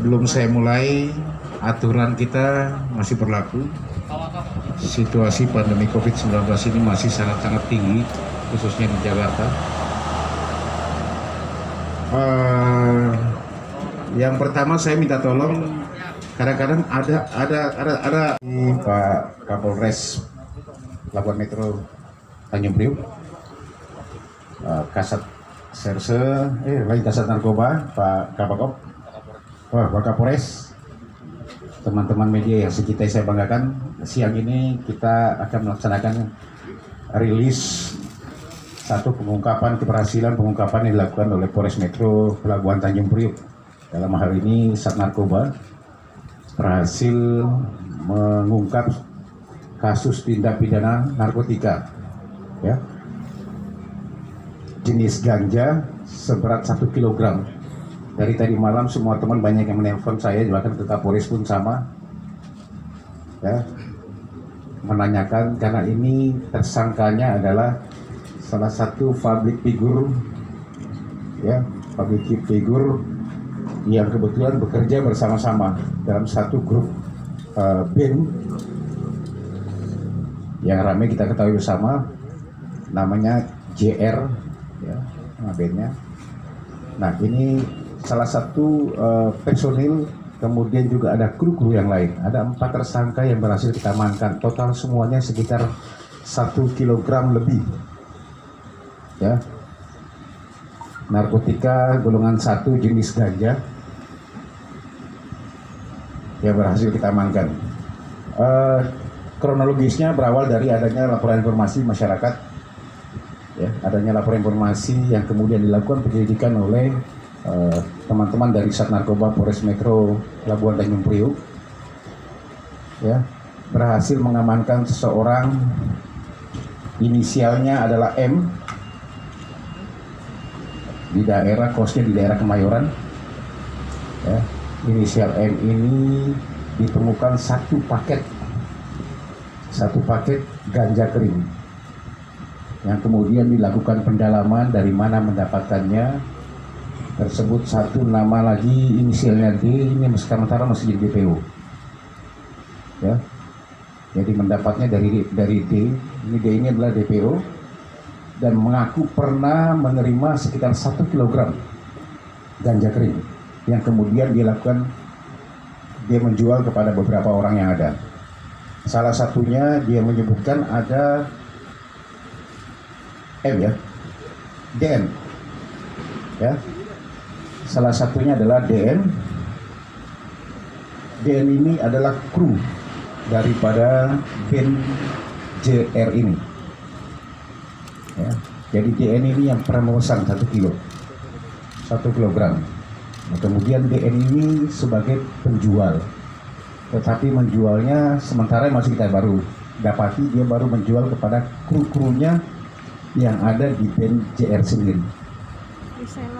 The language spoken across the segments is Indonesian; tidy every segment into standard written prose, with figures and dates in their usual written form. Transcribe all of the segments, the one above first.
Sebelum saya mulai, aturan kita masih berlaku. Situasi pandemi COVID-19 ini masih sangat-sangat tinggi, khususnya di Jakarta. Yang pertama saya minta tolong, kadang-kadang ada Pak Kapolres Labuan Metro Tanjung Priok, Kasat Serse, Kasat Narkoba, Pak Kapakop, Pak Kapolres, teman-teman media yang sekitar saya banggakan. Siang ini kita akan melaksanakan rilis satu keberhasilan pengungkapan yang dilakukan oleh Polres Metro Pelabuhan Tanjung Priok. Dalam hal ini Sat Narkoba berhasil mengungkap kasus tindak pidana narkotika, ya, jenis ganja seberat 1 kg. Dari tadi malam semua teman banyak yang menelpon saya, bahkan ke Kapolres pun sama, ya, menanyakan karena ini tersangkanya adalah salah satu public figure, ya, public figure yang kebetulan bekerja bersama-sama dalam satu grup band yang ramai kita ketahui bersama, namanya JR, ya, bandnya. Nah, ini salah satu personil, kemudian juga ada kru-kru yang lain. Ada 4 tersangka yang berhasil kita amankan. Total semuanya sekitar 1 kg lebih, ya, narkotika golongan 1 jenis ganja yang berhasil kita amankan. Kronologisnya berawal dari adanya laporan informasi masyarakat, ya, adanya laporan informasi yang kemudian dilakukan penyelidikan oleh teman-teman dari Sat Narkoba Polres Metro Labuan Tanjung Priok, ya, berhasil mengamankan seseorang, inisialnya adalah M, di daerah kosnya di daerah Kemayoran, ya. Inisial M ini ditemukan satu paket ganja kering yang kemudian dilakukan pendalaman dari mana mendapatkannya. Tersebut satu nama lagi inisialnya D, ini sementara masih jadi DPO, ya. Jadi mendapatnya dari D, ini D ini adalah DPO dan mengaku pernah menerima sekitar 1 kg ganja kering yang kemudian dia menjual kepada beberapa orang yang ada. Salah satunya dia menyebutkan ada M, ya, DN, ya. Salah satunya adalah DN. DN ini adalah kru daripada band JR ini, ya. Jadi DN ini yang pernah memesan 1 kg. Nah, kemudian DN ini sebagai penjual, tetapi menjualnya sementara masih kita baru dapati, dia baru menjual kepada kru-krunya yang ada di band JR sendiri,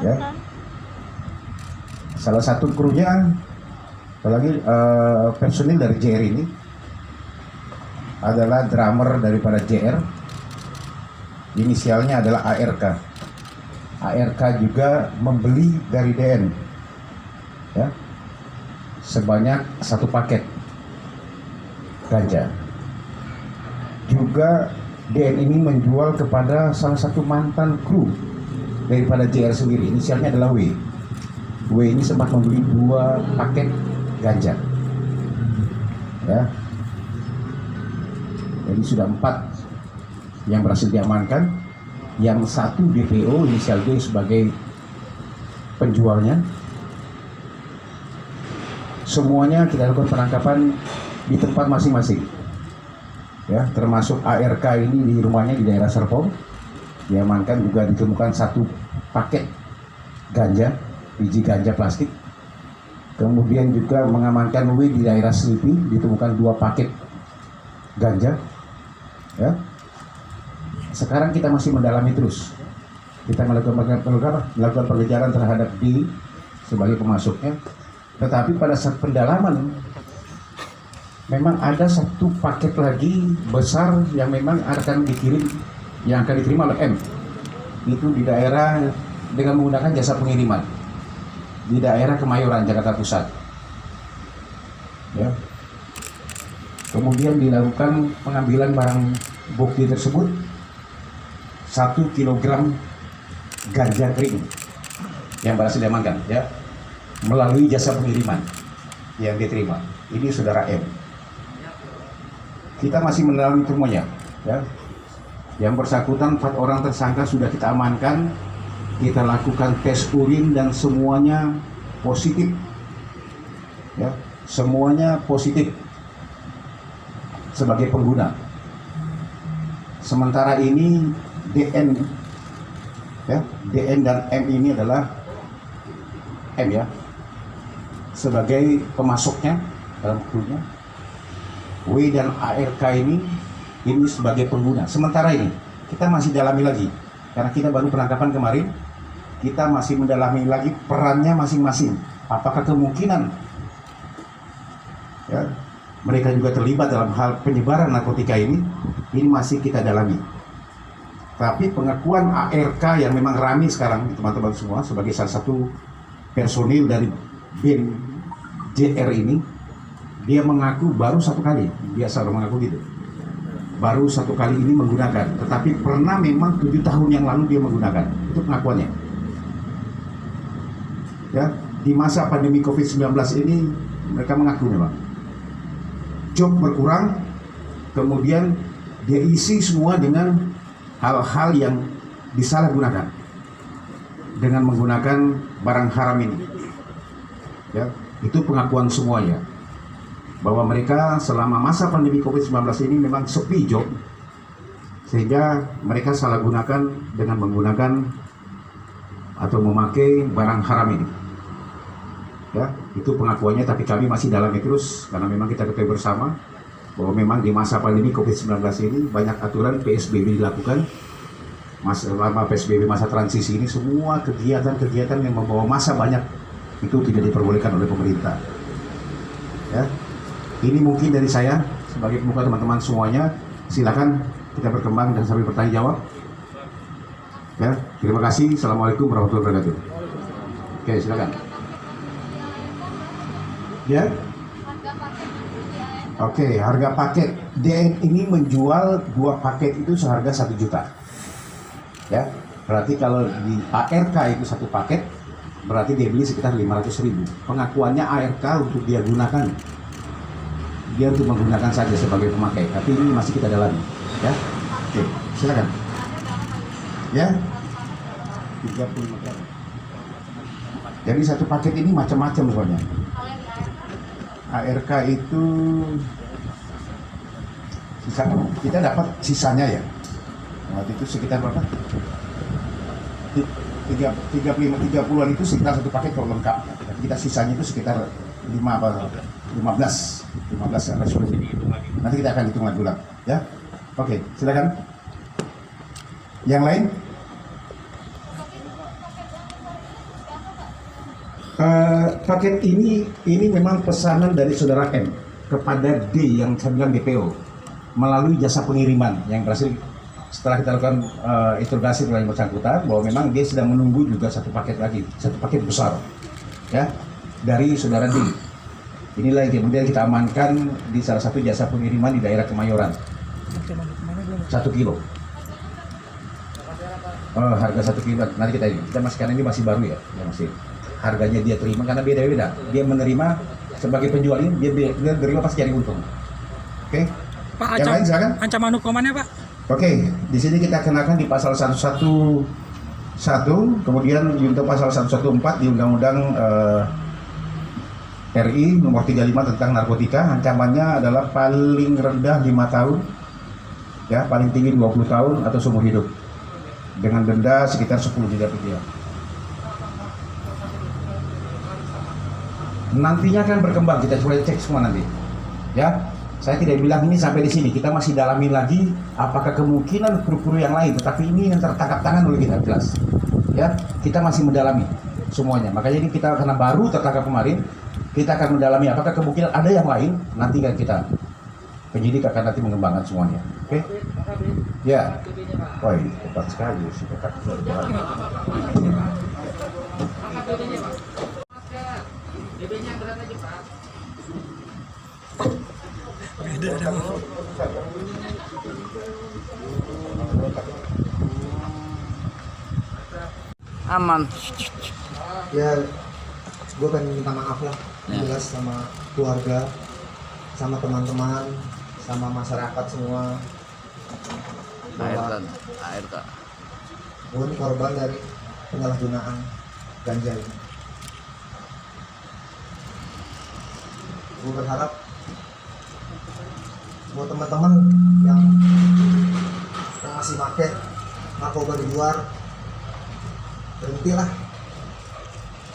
ya. Salah satu krunya, apalagi personil dari JR ini adalah drummer daripada JR, inisialnya adalah ARK. ARK juga membeli dari DN, ya, sebanyak 1 paket ganja. Juga DN ini menjual kepada salah satu mantan kru daripada JR sendiri, inisialnya adalah W. W ini sempat membeli 2 paket ganja, ya. Jadi sudah 4 yang berhasil diamankan, yang 1 DPO inisial D sebagai penjualnya. Semuanya kita lakukan penangkapan di tempat masing-masing, ya, termasuk ARK ini di rumahnya di daerah Serpong diamankan. Juga ditemukan 1 paket ganja, biji ganja plastik. Kemudian juga mengamankan W di daerah Selipi, ditemukan 2 paket ganja, ya. Sekarang kita masih mendalami terus. Kita melakukan pengejaran terhadap D sebagai pemasoknya. Tetapi pada saat pendalaman memang ada 1 paket lagi besar yang memang akan diterima oleh M. Itu di daerah dengan menggunakan jasa pengiriman di daerah Kemayoran, Jakarta Pusat. ya. Kemudian dilakukan pengambilan barang bukti tersebut 1 kilogram ganja kering yang berhasil diamankan, ya, melalui jasa pengiriman yang diterima. Ini saudara M. Kita masih mendalami semuanya, ya. Yang bersangkutan 4 orang tersangka sudah kita amankan. Kita lakukan tes urin dan semuanya positif, ya, semuanya positif sebagai pengguna. Sementara ini DN, ya, DN dan M ini adalah M, ya, sebagai pemasoknya dalam krunya. W dan ARK ini sebagai pengguna. Sementara ini kita masih dalami lagi karena kita baru penangkapan kemarin. Kita masih mendalami lagi perannya masing-masing. Apakah kemungkinan, ya, mereka juga terlibat dalam hal penyebaran narkotika ini masih kita dalami. Tapi pengakuan ARK yang memang ramai sekarang teman-teman semua sebagai salah satu personil dari BEM JR ini, dia mengaku baru 1 kali, dia selalu mengaku gitu, baru 1 kali ini menggunakan, tetapi pernah memang 7 tahun yang lalu dia menggunakan. Itu pengakuannya, ya. Di masa pandemi COVID-19 ini mereka mengaku memang job berkurang, kemudian dia isi semua dengan hal-hal yang disalahgunakan dengan menggunakan barang haram ini, ya. Itu pengakuan semuanya bahwa mereka selama masa pandemi COVID-19 ini memang sepi job, sehingga mereka salah gunakan dengan menggunakan atau memakai barang haram ini, ya. Itu pengakuannya, tapi kami masih dalami terus karena memang kita ketahui bersama bahwa memang di masa pandemi COVID-19 ini banyak aturan PSBB dilakukan. Selama PSBB masa transisi ini semua kegiatan-kegiatan yang membawa massa banyak itu tidak diperbolehkan oleh pemerintah, ya. Ini mungkin dari saya sebagai pembuka, teman-teman semuanya. Silakan kita berkembang dan sambil bertanya jawab. Ya, terima kasih. Assalamualaikum warahmatullahi wabarakatuh. Oke, silakan. Ya. Oke, harga paket DN ini menjual 2 paket itu seharga 1 juta. Ya, berarti kalau di ARK itu 1 paket berarti dia beli sekitar 500.000. Pengakuannya ARK untuk dia gunakan, dia untuk menggunakan saja sebagai pemakai, tapi ini masih kita dalami, ya. Oke, silakan. Ya, 35 gram. Jadi 1 paket ini macam-macam soalnya. ARK itu sisa, kita dapat sisanya, ya. Waktu itu sekitar berapa? 30-an itu sekitar 1 paket kalau lengkap. Tapi kita sisanya itu sekitar 15 nanti kita akan hitung lagi ulang, ya. Oke, silakan. Yang lain? Paket ini memang pesanan dari saudara M kepada D yang saya bilang DPO melalui jasa pengiriman yang berhasil setelah kita lakukan interogasi dengan yang bersangkutan bahwa memang dia sedang menunggu juga 1 paket lagi, 1 paket besar, ya, dari saudara D. Inilah yang kemudian kita amankan di salah satu jasa pengiriman di daerah Kemayoran. 1 kilo. Harga 1 kilo. Nanti kita masih, karena ini masih baru, ya, masih. Harganya dia terima karena beda-beda. Dia menerima sebagai penjual ini, dia terima pasti cari untung. Oke. Pak, yang lain silakan. Ancaman hukumannya, Pak? Oke, di sini kita kenakan di pasal 111, kemudian untuk pasal 114 di Undang-Undang RI nomor 35 tentang narkotika. Ancamannya adalah paling rendah 5 tahun, ya, paling tinggi 20 tahun atau seumur hidup dengan denda sekitar 10 juta rupiah. Nantinya akan berkembang, kita coba cek semua nanti, ya. Saya tidak bilang ini sampai di sini, kita masih dalami lagi apakah kemungkinan kru-kru yang lain, tetapi ini yang tertangkap tangan oleh kita, jelas, ya. Kita masih mendalami semuanya, makanya ini kita karena baru tertangkap kemarin, kita akan mendalami apakah kemungkinan ada yang lain. Nanti kan kita penyidik akan nanti mengembangkan semuanya. Oke? Ya. Wah, tepat sekali si kakak. Beda dong. Aman. Ya gue pengen minta maaf lah jelas sama keluarga, sama teman-teman, sama masyarakat semua, bahwa Air kan. gue ini korban dari penyalahgunaan ganja ini. Gue berharap buat teman-teman yang masih pakai narkoba di luar, berhentilah,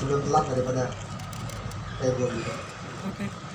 belum telat daripada kayak gue gitu. Oke.